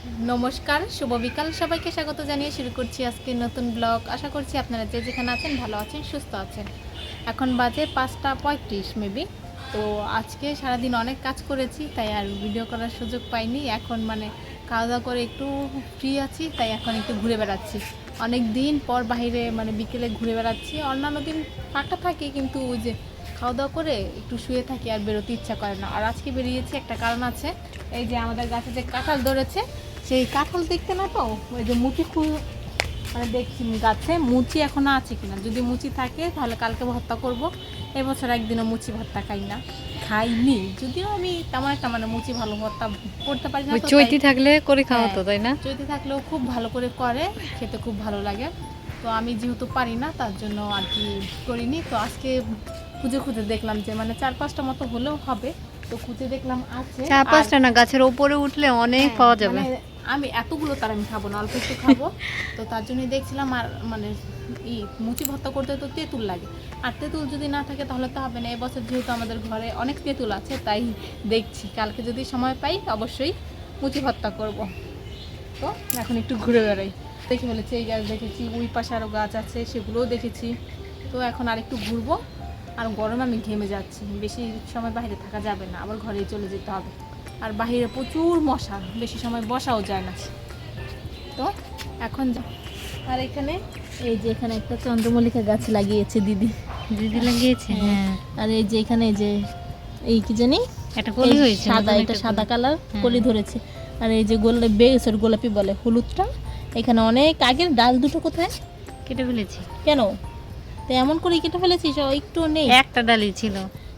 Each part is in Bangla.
নমস্কার, শুভ বিকাল। সবাইকে স্বাগত জানিয়ে শুরু করছি আজকে নতুন ব্লগ। আশা করছি আপনারা যে যেখানে আছেন ভালো আছেন, সুস্থ আছেন। এখন বাজে 5:35 মেবি। তো আজকে সারাদিন অনেক কাজ করেছি, তাই আর ভিডিও করার সুযোগ পাইনি। এখন খাওয়া দাওয়া করে একটু ফ্রি আছি, তাই এখন একটু ঘুরে বেড়াচ্ছি। অনেক দিন পর বাইরে বিকেলে ঘুরে বেড়াচ্ছি। অন্যান্য দিন ফাঁকা থাকে, কিন্তু ওই যে খাওয়া দাওয়া করে একটু শুয়ে থাকি, আর বেরোতে ইচ্ছা করে না। আর আজকে বেরিয়েছি, একটা কারণ আছে। এই যে আমাদের গাছে যে কাঁঠাল ধরেছে, সেই কাঁঠাল দেখতে না পাও, ওই যে মুচি দেখছি গাছে মুচি এখনো আছে কিনা। যদি মুচি থাকে তাহলে কালকে ভর্তা করব। এবছর একদিনও মুচি ভর্তা খাইনি, যদিও আমি তেমন একটা মুচি ভালো ভর্তা করতে পারি না। চৈতি থাকলে করে খাওয়া তো, তাই না? চৈতি থাকলেও খুব ভালো করে করে, খেতে খুব ভালো লাগে। তো আমি যেহেতু পারি না, তার জন্য আর কি করিনি। তো আজকে খুঁজে দেখলাম যে 4-5টা মতো হলেও হবে। তো খুঁজে দেখলাম আছে 4-5টা না, গাছের ওপরে উঠলে অনেক পাওয়া যাবে। আমি এতগুলো তার আমি খাবো না, অল্প একটু খাবো। তো তার জন্যই দেখছিলাম। আর মুচি ভর্তা করতে তো তেঁতুল লাগে, আর তেঁতুল যদি না থাকে তাহলে তো হবে না। এবছর যেহেতু আমাদের ঘরে অনেক তেঁতুল আছে, তাই দেখছি কালকে যদি সময় পাই অবশ্যই মুচি ভর্তা করব। তো এখন একটু ঘুরে বেড়াই। দেখে ফেলেছি, এই গাছ দেখেছি, ওই পাশে আরও গাছ আছে, সেগুলোও দেখেছি। তো এখন আর একটু ঘুরবো। আর গরমে আমি ঘেমে যাচ্ছি, বেশি সময় বাইরে থাকা যাবে না, আবার ঘরে চলে যেতে হবে। আর বাইরে প্রচুর মশা, বেশি সময় বসাও যায় না। তো এখন আর এখানে এই যে এখানে একটা চন্দ্রমল্লিকা গাছ লাগিয়েছে দিদি লাগিয়েছে। হ্যাঁ, আর এই যে এখানে এই কি জানি একটা কলি হয়েছে, এটা সাদা কালার কলি ধরেছে। আর এই যে গোলাপি বলে হলুদটা, এখানে অনেক আগের ডাল দুটো কোথায় কেটে ফেলেছি। কেন তো এমন করে কেটে ফেলেছিস? একটু নেই, একটা ডালই ছিল।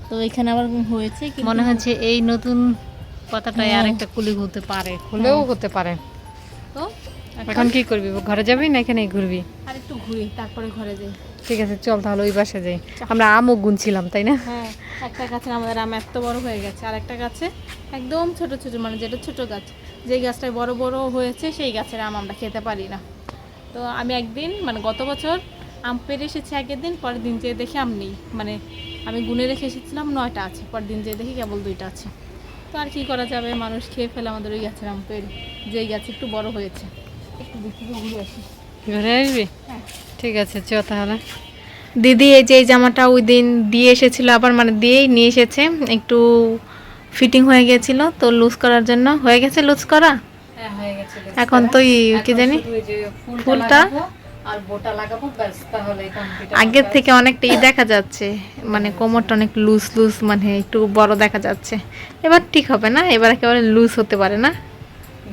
তো এখানে আবার হয়েছে, মনে হচ্ছে এই নতুন পাতাটায় আর একটা কুলি হতে পারে, হলেও হতে পারে। তো এখন কি করবি? ঘরে যাবি না এখানেই ঘুরবি? আর একটু ঘুরি, তারপরে ঘরে যাই। ঠিক আছে, চল তাহলে ওই বাসে যাই। আমরা আমও গুনছিলাম, তাই না? হ্যাঁ, একটা গাছে আমাদের আম এত বড় হয়ে গেছে, আর একটা গাছে একদম ছোট ছোট, যেটা ছোট গাছ, যেই গাছটায় বড় বড় হয়েছে সেই গাছের আম আমরা খেতে পারি না। তো আমি একদিন গত বছর আম পেরে এসেছি, আগের দিন, পরের দিন যেয়ে দেখি আম নেই। আমি গুনে রেখে এসেছিলাম 9টা আছে, পরের দিন যেয়ে দেখি কেবল 2টা আছে। তো আর কি করা যাবে, মানুষ খেয়ে ফেলে আমাদের ওই গাছের আম পেরে, যেই গাছ একটু বড় হয়েছে। একটু দেখি ঘুরে আসি। ঘুরে আসবি? হ্যাঁ, ঠিক আছে, চ তাহলে। দিদি এই যে এই জামাটা ওই দিন দিয়ে এসেছিল, আবার দিয়েই নিয়ে এসেছে। একটু ফিটিং হয়ে গেছিল, তো লুজ করার জন্য হয়ে গেছে লুজ করা। হ্যাঁ, হয়ে গেছে। এখন তো কি জানি ফুলটা আর বোটা লাগাবো, ব্যাস, তাহলে কমপ্লিট। আগের থেকে অনেকটা দেখা যাচ্ছে, কোমরটা অনেক লুজ লুজ, একটু বড় দেখা যাচ্ছে। এবার ঠিক হবে না, এবার একেবারে লুজ হতে পারে না।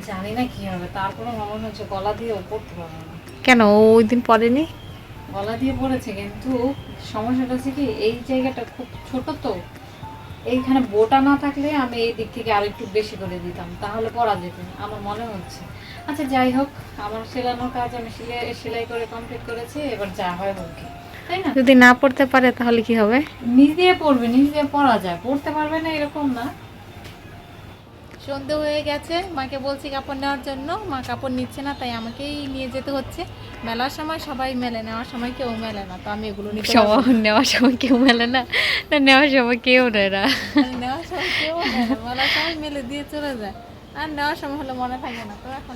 জানি না কি হবে, তারপরে মনে হচ্ছে গলা দিয়ে পড়তে পারবো না। কেন ওই দিন পরেনি? গলা দিয়ে পড়েছে, কিন্তু সমস্যাটা হচ্ছে কি, এই জায়গাটা খুব ছোট, তো এইখানে বোটা না থাকলে আমি এই দিক থেকে আর একটু বেশি করে দিতাম, তাহলে পরা যেত আমার মনে হচ্ছে। আচ্ছা, যাই হোক, আমার সেলানোর কাজ আমি সেলাই করে কমপ্লিট করেছি, এবার যা হয় হোক, তাই না? যদি না পড়তে পারে তাহলে কি হবে? নিজ দিয়ে পড়বে, নিজ দিয়ে পড়া যায়, পড়তে পারবে না এরকম না। সন্ধে হয়ে গেছে, মাকে বলছি কাপড় নেওয়ার জন্য, মা কাপড় নিচ্ছে না, তাই আমাকেই নিয়ে যেতে হচ্ছে। মেলার সময় সবাই মেলে, নেওয়ার সময় কেউ মেলে না, তো আমি এগুলো নিতে পারবো না। নেওয়ার সময় কেউ মেলে না, নেওয়ার সময় কেউ নেয় না। নেওয়ার সময় কেউ নেয় না, মেলার সময় মেলে দিয়ে চলে যায়, আর নেওয়ার সময় হলে মনে থাকে না। তো এখন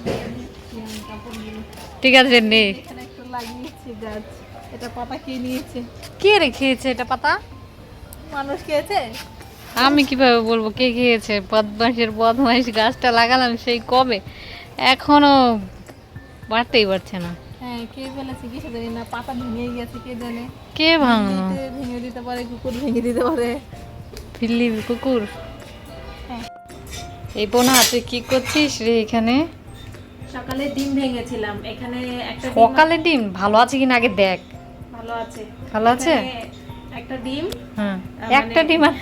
কাপড় নিয়ে ঠিক আছে, নে। এখানে একটু লাগিয়েছি গাছ, এটা পাতা কে নিয়েছে? কে রেখেছে এটা পাতা? মানুষ খেয়েছে? আমি কিভাবে বলবো কে খেয়েছে? বদমাইশ, গাছটা লাগালাম সেই কবে, এখনো বাড়তেই পারছে না। হ্যাঁ, কে ফেলেছে কি জানি না, পাতা ভেঙে গেছে, কে জানে। কে ভাঙলো? ভেঙে দিতে পারে, কুকুর ভেঙে দিতে পারে। বিল্লি, কুকুর। হ্যাঁ। এই বোনা, তুই কি করছিস রে এখানে? সকালে ডিম ভেঙেছিলাম, এখানে একটা সকালে ডিম ভালো আছে কিনা আগে দেখ। ভালো আছে। ভালো আছে? একটা ডিম, হ্যাঁ, একটা ডিম আর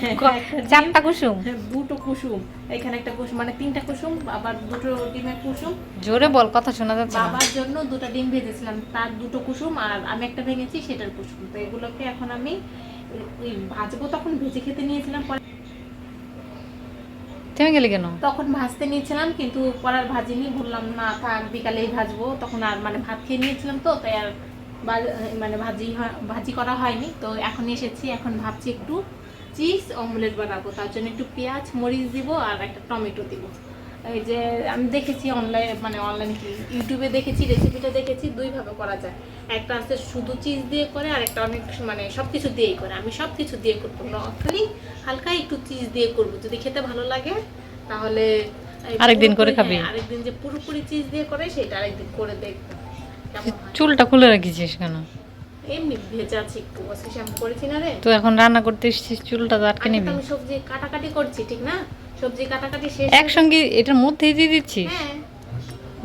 4টা কুসুম। দুটো কুসুম, এখানে একটা কুসুম, 3টা কুসুম, আবার দুটো ডিমের কুসুম। জোরে বল, কথা শোনা যাচ্ছে না। বাবার জন্য 2টা ডিম ভেজেছিলাম, তার 2টো কুসুম, আর আমি একটা ভেঙেছি সেটার কুসুম। তো এগুলোকে এখন আমি ভাজবো। তখন ভেজে খেতে নিয়েছিলাম, থেমে গেলি কেন? তখন ভাজতে নিয়েছিলাম, কিন্তু পরে আর ভাজিনি, বললাম না থাক, বিকালেই ভাজবো। তখন আর ভাত খেয়ে নিয়েছিলাম, তো তাই আর ভাজি করা হয়নি। তো এখন এসেছি, এখন ভাবছি একটু চিজ অমলেট বানাবো, তার জন্য একটু পেঁয়াজ মরিচ দিব আর একটা টমেটো দিব। এই যে আমি দেখেছি অনলাইনে কি ইউটিউবে দেখেছি, রেসিপিটা দেখেছি দুইভাবে করা যায়। একটা আছে শুধু চিজ দিয়ে করে, আর একটা অনেক সব কিছু দিয়েই করে। আমি সব কিছু দিয়ে করবো না, খালি হালকা একটু চিজ দিয়ে করব। যদি খেতে ভালো লাগে তাহলে আরেকদিন করে খাবি। আরেকদিন যে পুরোপুরি চিজ দিয়ে করে সেটা আরেকদিন করে দেখবো কেমন হয়। চুলটা খুলে রাখিছিস কেন? এমনি ভেজে আছে একটু, আজকে শ্যাম্পু করেছি না রে। তুই এখন রান্না করতে এসেছিস, চুলটা তো আটকে নিবি। আমি সবজি কাটাকাটি করছি, ঠিক না? সবজি কাটাকাটি শেষ। একসঙ্গে এটার মধ্যেই দিয়ে দিচ্ছিস? হ্যাঁ,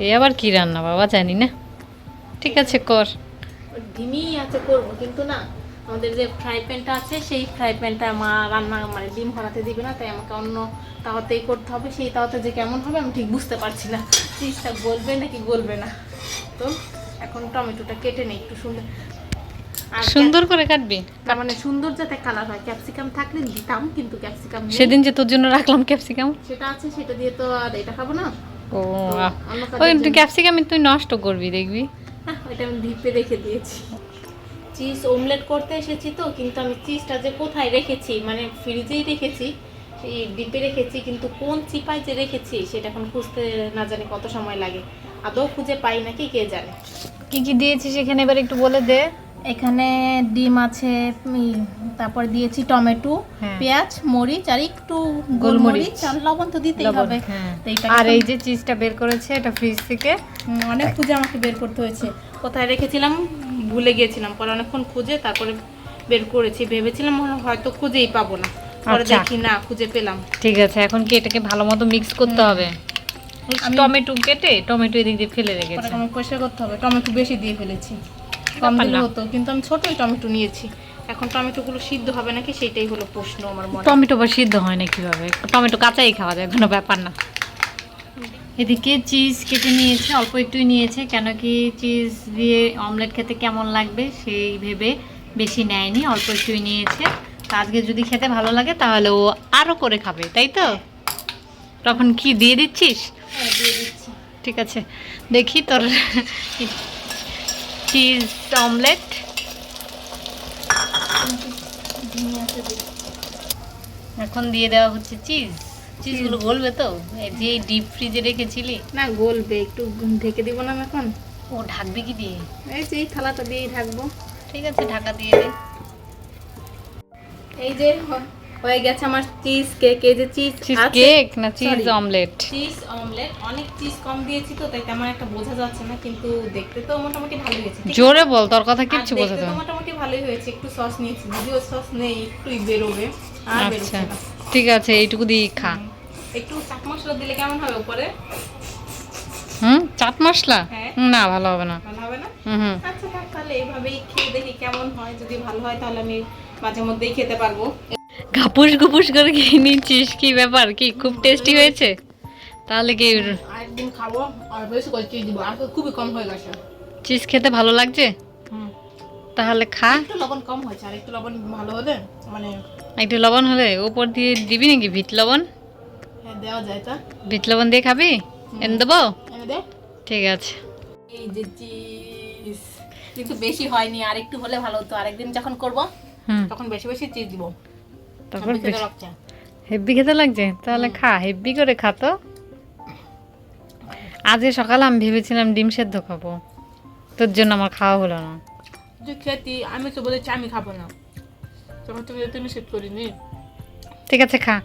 এ আবার কি রান্না বাবা, জানি না। ঠিক আছে কর। ডিমই আছে করবো, কিন্তু না আমাদের যে ফ্রাই প্যানটা আছে সেই ফ্রাই প্যানটা মা রান্না ডিম হরাতে দিবে না, তাই আমাকে অন্য তাওয়াতেই করতে হবে। সেই তাওয়াতে যে কেমন হবে আমি ঠিক বুঝতে পারছি না, চিজটা গলবে নাকি গলবে না। তো এখন টমেটোটা কেটে নেই একটু সুন্দর, আর সুন্দর করে কাটবি। তার মানে সুন্দর যাতে কালার হয়। ক্যাপসিকাম থাকলে দিতাম, কিন্তু ক্যাপসিকাম সেদিন যে তোর জন্য রাখলাম ক্যাপসিকাম, সেটা আছে, সেটা দিয়ে তো আর এটা খাবো না। ও অন্য ওই ক্যাপসিকাম তুই নষ্ট করবি দেখবি। ওইটা আমি ডিপে রেখে দিয়েছি। চিজ অমলেট করতে এসেছি তো, কিন্তু আমি চিজটা যে কোথায় রেখেছি, মানে ফ্রিজেই রেখেছি, সেই ডিপে রেখেছি, কিন্তু কোন চিপায় যে রেখেছি সেটা এখন খুঁজতে না জানি কত সময় লাগে। আদৌ খুঁজে পাই নাকি কে জানে। কি কি দিয়েছিস এখানে এবার একটু বলে দে। এখানে ডিম আছে, তারপর দিয়েছি টমেটো, হ্যাঁ। পেঁয়াজ, মরিচ আর একটু গোলমরিচ। গোলমরিচ, আর লবণ তো দিতেই হবে। তো এইটাকে আর এই যে চিজটা বের করেছে এটা ফ্রিজ থেকে, অনেক খুঁজে আমাকে বের করতে হয়েছে। কোথায় রেখেছিলাম ভুলে গিয়েছিলাম, পরে অনেকক্ষণ খুঁজে তারপরে বের করেছি। ভেবেছিলাম হয়তো খুঁজেই পাবো না, পরে আচ্ছা। দেখি না খুঁজে পেলাম। ঠিক আছে, এখন কি এটাকে ভালো মতো মিক্স করতে হবে। টমেটো কেটে টমেটো এদিক দিয়ে ফেলে পরে রেখেছে। আমার পয়সা করতে হবে, টমেটো বেশি দিয়ে ফেলেছি, কম দিলে হতো, কিন্তু আমি ছোটই টমেটো নিয়েছি। এখন টমেটোগুলো সিদ্ধ হবে নাকি সেটাই হলো প্রশ্ন আমার মনে। টমেটো বা সিদ্ধ হয় না কিভাবে? টমেটো কাঁচাই খাওয়া যায়, কোনো ব্যাপার না। এদিকে চিজ কেটে নিয়েছে, অল্প একটুই নিয়েছে, কেন কি চিজ দিয়ে অমলেট খেতে কেমন লাগবে সেই ভেবে বেশি নেয়নি, অল্প একটুই নিয়েছে। তা আজকে যদি খেতে ভালো লাগে তাহলে ও আরও করে খাবে, তাই তো? তখন কি দিয়ে দিচ্ছিস? হ্যাঁ, দিয়ে দিচ্ছি। ঠিক আছে, দেখি তোর চিজ অমলেট। এখন দিয়ে দেওয়া হচ্ছে চিজ। চিজগুলো গলবে তো? এই যে ডিপ ফ্রিজে রেখেছিলি? না গলবে, একটু ঢেকে দিব না এখন। ও ঢাকবে কি দিয়ে? এই যে এই থালাটা দিয়েই ঢাকবো। ঠিক আছে, ঢাকা দিয়ে দে। এই যে হয়ে গেছে আমার চিজ কেক। এই যে চিজ চিজ কেক না cheese Sorry, omelette? Cheese omelette. অনেক চিজ কম দিয়েছি তো, তাই তেমন একটা বোঝা যাচ্ছে না, কিন্তু দেখতে তো মোটামুটি ভালোই হয়েছে। ঠিক জোরে বল, তোর কথা আর কিচ্ছু বোঝা দেখতে তো যায় না। মোটামুটি ভালোই হয়েছে। একটু সস নিয়েছি, যদিও সস নেই, একটুই বেরোবে, আর আচ্ছা বেরোচ্ছে না। ঠিক আছে, এইটুকু দিয়ে খা। একটু চাট মশলা দিলে কেমন হবে উপরে? চাট মশলা? হ্যাঁ। না, ভালো হবে না। ভালো হবে না? হুম। আচ্ছা থাক, তাহলে এইভাবেই খেয়ে দেখি কেমন হয়। যদি ভালো হয় তাহলে আমি মাঝে মধ্যেই খেতে পারবো। ঘাপুস ঘুপুস করে খেয়ে নিচ্ছিস, কি ব্যাপার? কি খুব টেস্টি হয়েছে? তাহলে কি আরেকদিন খাবো, আর বেশি করে চিজ দিব, আর তো খুবই কম হয়ে গেছে। চিজ খেতে ভালো লাগছে? তাহলে খা। একটু লবণ কম হয়েছে, আর একটু লবণ ভালো হলে মানে একটু লবণ হলে উপর দিয়ে দিবি নাকি বিট লবণ? হ্যাঁ, দেওয়া যায়। তা বিট লবণ দিয়ে খাবি? এনে দেবো? এনে দে। ঠিক আছে। এই যে চিজ কিন্তু বেশি হয়নি, আর একটু হলে ভালো হতো। আরেকদিন যখন করব তখন বেশি বেশি চিজ দিব। তারপর খেতে লাগছে। হেব্বি খেতে লাগছে? তাহলে খা, হেব্বি করে খা তো। আজ সকালে আমি ভেবেছিলাম ডিম সেদ্ধ খাবো, তোর জন্য আমার খাওয়া হলো না। যে খেতি আমি তো বলেছি আমি খাবো না, তখন তুমি তুমি সেট করিনি। ঠিক আছে, খা।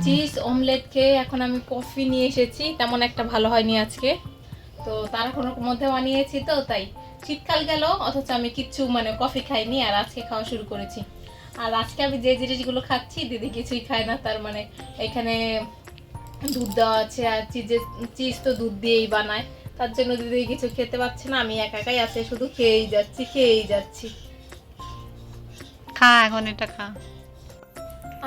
চিজ অমলেট খেয়ে এখন আমি কফি নিয়ে এসেছি, তেমন একটা ভালো হয়নি আজকে। তো তার কোনো মধ্যে বানিয়েছি তো, তাই শীতকাল গেল অথচ আমি কিচ্ছু মানে কফি খাইনি, আর আজকে খাওয়া শুরু করেছি। আর আজকে আমি যে জিনিসগুলো খাচ্ছি দিদি কিছুই খায় না। তার মানে এখানে দুধ দেওয়া আছে, আর চিজ তো দুধ দিয়েই বানায়, তার জন্য দিদি কিছু খেতে পাচ্ছে না। আমি একা একাই আছে, শুধু খেয়েই যাচ্ছি। খা, এখন এটা খা।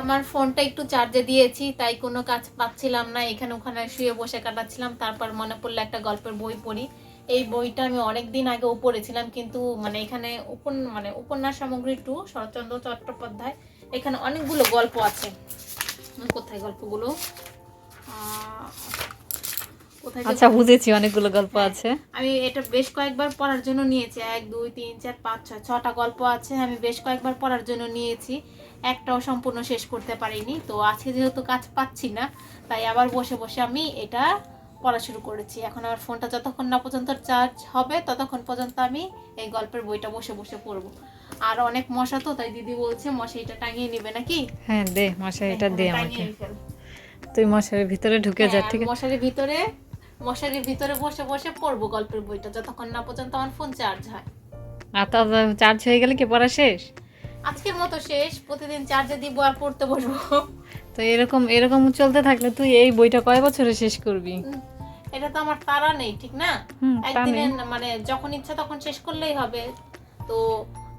আমার ফোনটা একটু চার্জে দিয়েছি, তাই কোনো কাজ পাচ্ছিলাম না, এখানে ওখানে শুয়ে বসে কাটাচ্ছিলাম। তারপর মনে পড়লো একটা গল্পের বই পড়ি। এই বইটা আমি অনেক দিন আগেও পড়েছিলাম, কিন্তু মানে এখানে উপন্যাস সামগ্রী 2 শরৎচন্দ্র চট্টোপাধ্যায়। এখানে অনেকগুলো গল্প আছে। কোথায় গল্পগুলো? কোথায় যে আচ্ছা বুঝেছি, অনেকগুলো গল্প আছে। আমি এটা বেশ কয়েকবার পড়ার জন্য নিয়েছি, 1 2 3 4 5 6 6টা গল্প আছে, আমি বেশ কয়েকবার পড়ার জন্য নিয়েছি, একটাও সম্পূর্ণ শেষ করতে পারিনি। তো আজকে যেহেতু কাজ পাচ্ছি না, তাই আবার বসে বসে আমি এটা পড়া শুরু করেছি। এখন আমার ফোনটা যতক্ষণ না পর্যন্ত চার্জ হবে ততক্ষণ পর্যন্ত আমি এই গল্পের বইটা বসে বসে পড়বো। আর অনেক মশা, তো তাই দিদি বলছে মশারিটা টাঙিয়ে নেবে নাকি। হ্যাঁ দে, মশারিটা দে আমাকে, টাঙিয়ে ফেল। তুই মশারির ভিতরে ঢুকে যা, হ্যাঁ, ঠিক আছে? মশারির ভিতরে বসে বসে পড়বো গল্পের বইটা যতক্ষণ না পর্যন্ত আমার ফোন চার্জ হয়। আর তো চার্জ হয়ে গেলে কি পড়া শেষ? আজকের মতো শেষ, প্রতিদিন চার্জে দিব আর পড়তে বসবো। তো এরকম এরকম চলতে থাকলে তুই এই বইটা কয় বছরে শেষ করবি? এটা তো আমার তাড়া নেই, ঠিক না? তা একদিনে নেই। মানে যখন ইচ্ছা তখন শেষ করলেই হবে। তো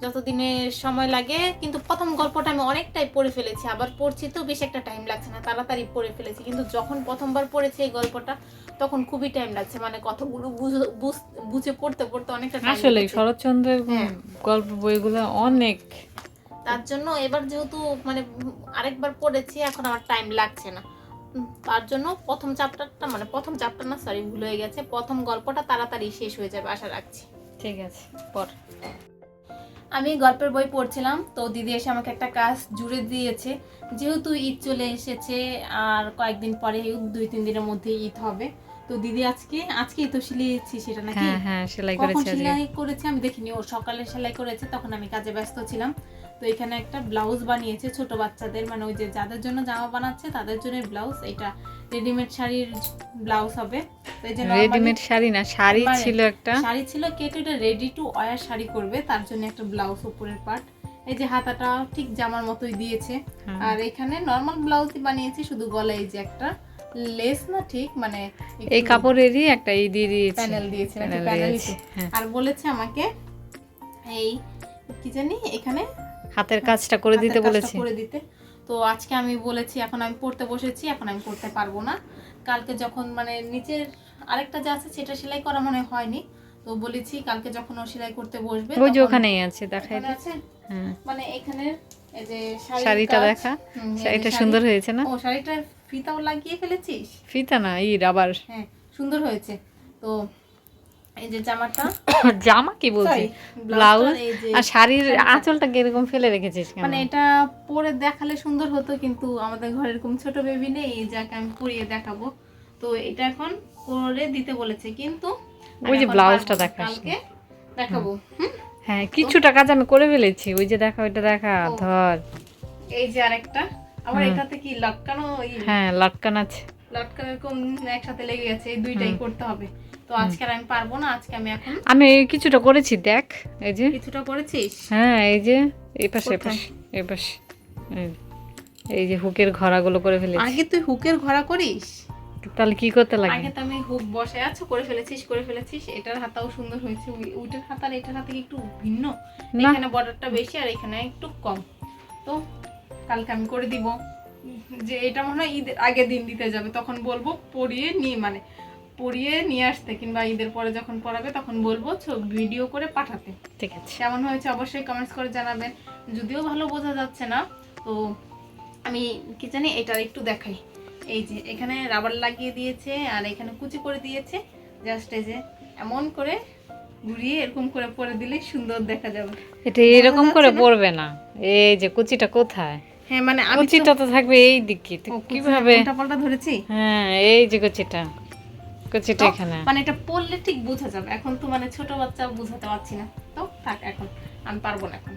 যতদিনে সময় লাগে, কিন্তু প্রথম গল্পটা আমি অনেকটাই পড়ে ফেলেছি, আবার পড়ছি তো বেশ একটা টাইম লাগছে না, তাড়াতাড়ি পড়ে ফেলেছি। কিন্তু যখন প্রথমবার পড়েছি এই গল্পটা তখন খুবই টাইম লাগছে, মানে কতগুলো বুঝে পড়তে পড়তে অনেকটা টাইম আসলে লেগেছে। শরৎচন্দ্রের হ্যাঁ। গল্প বইগুলো অনেক। তার জন্য এবার যেহেতু মানে আরেকবার পড়েছি, এখন আমার টাইম লাগছে না। তার জন্য প্রথম চ্যাপ্টার না, সরি ভুল হয়ে গেছে, প্রথম গল্পটা তাড়াতাড়ি শেষ হয়ে যাবে আশা রাখছি। ঠিক আছে, পড়। আমি গল্পের বই পড়ছিলাম, তো দিদি এসে আমাকে একটা কাজ জুড়ে দিয়েছে। যেহেতু ঈদ চলে এসেছে আর কয়েকদিন পরে 2-3 দিনের মধ্যে ঈদ হবে, তো দিদি আজকেই তো সিলিয়েছি সেটা নাকি? হ্যাঁ হ্যাঁ, সেলাই কখন করেছি আজকে। সেলাই করেছে আমি দেখিনি, ও সকালে সেলাই করেছে, তখন আমি কাজে ব্যস্ত ছিলাম। তো এখানে একটা ব্লাউজ বানিয়েছে ছোট বাচ্চাদের, মানে ওই যে যাদের জন্য জামা বানাচ্ছে তাদের জন্য ব্লাউজ। এটা রেডিমেড শাড়ির ব্লাউজ হবে। তো এই যে রেডিমেড শাড়ি না, শাড়ি মানে ছিল একটা। শাড়ি ছিল, কেটে এটা রেডি টু ওয়্যার শাড়ি করবে, তার জন্য একটা ব্লাউজ উপরের পার্ট। এই যে হাতাটা ঠিক জামার মতোই দিয়েছে। হ্যাঁ। আর এখানে নরমাল ব্লাউজই বানিয়েছি, শুধু গলায় এই যে একটা লেস না, ঠিক মানে এই কাপড়েরই একটা এই দিয়ে দিয়েছি, প্যানেল দিয়েছে নাকি, প্যানেল প্যানেলই দিয়েছি। তো। হ্যাঁ, আর বলেছে আমাকে এই কি জানি এখানে হাতের কাজটা করে হাতের দিতে কাজটা বলেছি। করে দিতে। তো আজকে আমি বলেছি, এখন আমি পড়তে বসেছি, এখন আমি পড়তে পারবো না। কালকে যখন মানে নিচের আরেকটা যে আছে সেটা সেলাই করা মনে হয়নি, তো বলেছি কালকে যখন ও সেলাই করতে বসবে ওই যে তখন- ওখানেই আছে, দেখাই ওখানে দে। আছে, হ্যাঁ, মানে এখানে এই যে শাড়িটা দেখা, শাড়িটা সুন্দর হয়েছে না? ও শাড়িটা ফিতাও লাগিয়ে ফেলেছিস? ফিতা না, এই রাবার। হ্যাঁ, সুন্দর হয়েছে। তো এই যে জামাটা, জামা কি বলছি, Sorry, ব্লাউজ। ব্লাউজটার এই যে আর শাড়ির শাড়িটা। আঁচলটা কিরকম ফেলে রেখেছিস কেন? মানে এটা পরে দেখালে সুন্দর হতো, কিন্তু আমাদের ঘরে এরকম ছোট বেবি নেই যাকে আমি পরিয়ে দেখাবো। তো এটা এখন করে দিতে বলেছে, কিন্তু ওই যে আমি এখন ব্লাউজটা পারবো না, দেখাস। কালকে দেখাবো। হ্যাঁ, কিছুটা কাজ আমি করে ফেলেছি, ওই যে দেখা, ওইটা দেখা, ও। ধর। এই যে আরেকটা, আবার এটাতে কি লটকানো, হ্যাঁ, লটকান আছে। লটকানো এরকম একসাথে লেগে গেছে, এই দুইটাই করতে হবে। তো আজকে আর আমি পারবো না, আজকে আমি এখন আমি কিছুটা করেছি, দেখ এই যে। কিছুটা করেছিস? হ্যাঁ, এই যে এই পাশে এই কোথায়? পাশে এই পাশে, এই যে হুকের ঘরাগুলো করে ফেলেছি। আগে তুই হুকের ঘোড়া করিস? তাহলে কি করতে লাগে? আগে তো আমি হুক বসে আছো, করে ফেলেছিস। এটার হাতাও সুন্দর হয়েছে, ওইটার হাতা আর এটার হাতে কি একটু ভিন্ন, না। এখানে বর্ডারটা বেশি আর এখানে একটু কম। তো কালকে আমি করে দিব, যে এটা মনে হয় ঈদের আগের দিন দিতে যাবে, তখন বলবো পরিয়ে নিয়ে আসতে, কিংবা ঈদের পরে যখন পড়াবে তখন বলবো ভিডিও করে পাঠাতে। ঠিক আছে। কেমন হয়েছে অবশ্যই কমেন্টস করে জানাবেন। যদিও ভালো বোঝা যাচ্ছে না, তো আমি কি জানি এটার একটু দেখাই। এই যে এখানে রাবার লাগিয়ে দিয়েছে আর এখানে কুচি করে দিয়েছে, জাস্ট এই যে এমন করে ঘুরিয়ে এরকম করে পরে দিলে সুন্দর দেখা যাবে। এটা এরকম করে পড়বে না, এই যে কুচিটা কোথায়? হ্যাঁ, মানে আমি কুচিটা তো থাকবে এই দিকে, তো কিভাবে? পাল্টা ধরেছি। হ্যাঁ, এই যে কুচিটা এখানে। মানে এটা পড়লে ঠিক বোঝা যাবে, এখন তো মানে ছোট বাচ্চা বুঝাতে পারছি না, তো থাক, এখন আমি পারবো না এখন।